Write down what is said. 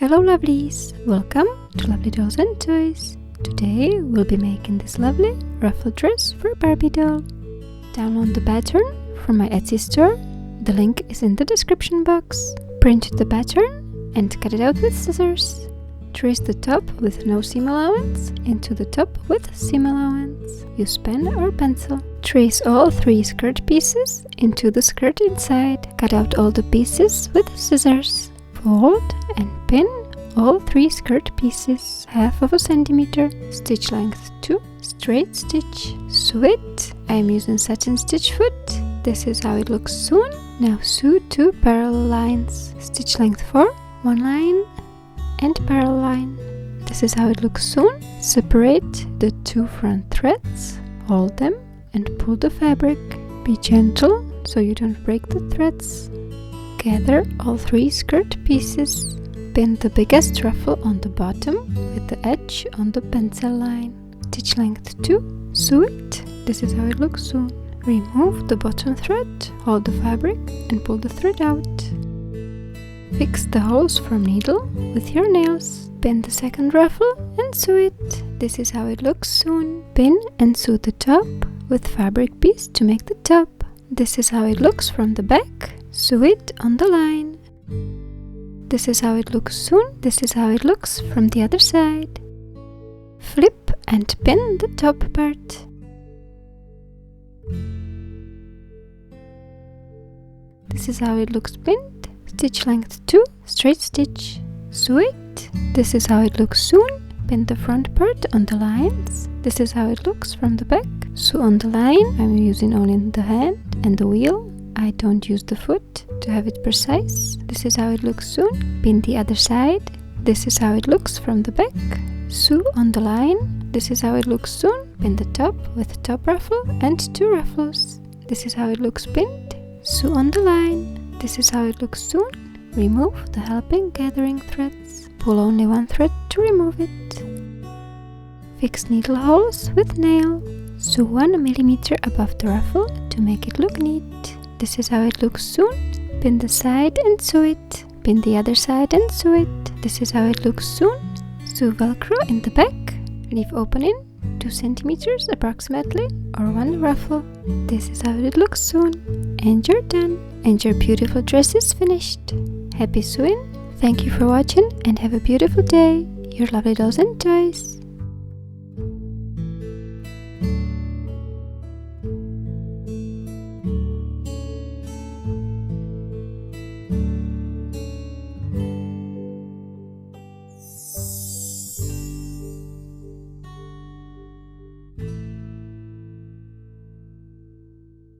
Hello lovelies, welcome to Lovely Dolls and Toys. Today we'll be making this lovely ruffle dress for a Barbie doll. Download the pattern from my Etsy store, the link is in the description box. Print the pattern and cut it out with scissors. Trace the top with no seam allowance into the top with seam allowance. Use pen or pencil. Trace all 3 skirt pieces into the skirt inside. Cut out all the pieces with scissors. Fold and pin all 3 skirt pieces, 1/2 centimeter, stitch length 2, straight stitch, sew it. I am using satin stitch foot. This is how it looks soon. Now sew 2 parallel lines, stitch length 4, 1 line and parallel line. This is how it looks soon. Separate the 2 front threads, hold them and pull the fabric. Be gentle so you don't break the threads. Gather all 3 skirt pieces. Pin the biggest ruffle on the bottom with the edge on the pencil line. Stitch length 2, sew it. This is how it looks soon. Remove the bottom thread, hold the fabric and pull the thread out. Fix the holes from needle with your nails. Pin the second ruffle and sew it. This is how it looks soon. Pin and sew the top with fabric piece to make the top. This is how it looks from the back. Sew it on the line. This is how it looks soon. This is how it looks from the other side. Flip and pin the top part. This is how it looks pinned. Stitch length 2, straight stitch. Sew it. This is how it looks soon. Pin the front part on the lines. This is how it looks from the back. Sew on the line. I'm using only the hand and the wheel. I don't use the foot to have it precise. This is how it looks soon. Pin the other side. This is how it looks from the back. Sew on the line. This is how it looks soon. Pin the top with the top ruffle and 2 ruffles. This is how it looks pinned. Sew on the line. This is how it looks soon. Remove the helping gathering threads. Pull only 1 thread to remove it. Fix needle holes with nail. Sew 1 millimeter above the ruffle to make it look neat. This is how it looks soon. Pin the side and sew it. Pin the other side and sew it. This is how it looks soon. Sew Velcro in the back. Leave opening 2 centimeters approximately or 1 ruffle. This is how it looks soon. And you're done. And your beautiful dress is finished. Happy sewing. Thank you for watching and have a beautiful day. Your Lovely Dolls and Toys.